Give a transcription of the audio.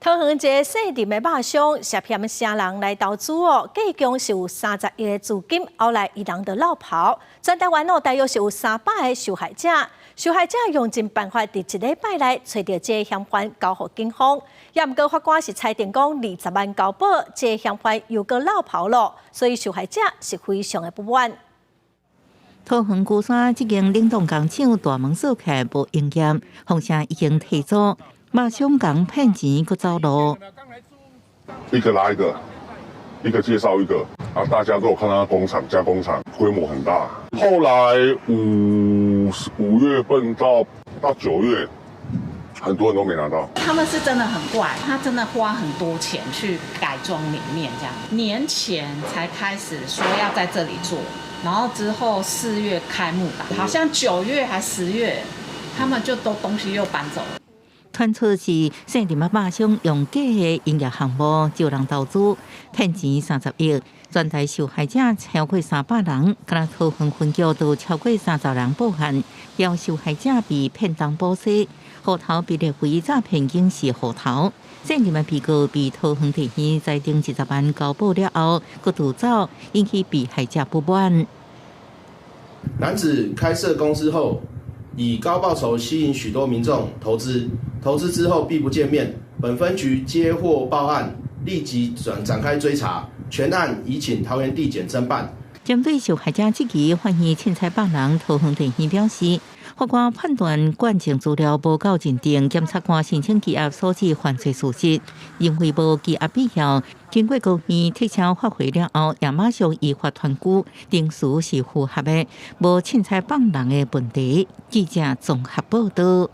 桃园一个细店的肉商涉嫌啥人来投资哦？计共是有30亿的资金，后来伊人就落跑。全台湾大约是有300个受害者，受害者用尽办法，伫一礼拜内找到这个嫌犯交予警方。也毋过法官是裁定讲20万交保，这个嫌犯又搁落跑了，所以受害者是非常的不满。桃园龟山这间冷冻工厂大门锁起来无营业，风声已经退租，肉商讲骗钱搁走路。一个拉一个，一个介绍一个啊！大家都有看到工厂加工厂规模很大。后来五月份到9月，很多人都没拿到。他们是真的很怪，他真的花很多钱去改装里面，这样年前才开始说要在这里做，然后之后4月开幕吧，好像9月还10月，他们就都东西又搬走了。传出是县里肉商用假的营业项目招人投资，骗钱30亿，全台受害者超过300人，敢若桃园分局都超过30人报案，要受害者被骗当保释，户头被列为诈骗警示户头。县里的被告被桃园地院裁定10万交保了后，佫逃走，引起被害者不满。男子开设公司后，以高报酬吸引许多民众投资，投资之后避不见面。本分局接获报案，立即展开追查，全案移请桃园地检侦办。针对受害者这期怀疑凊彩帮人，桃园地院表示，法官判断关键资料无够认定，检察官申请羁押所致犯罪事实，因为无羁押必要。经过高院撤销发回了后，也马上依法团估定数是符合的，无凊彩帮人的问题。记者综合报道。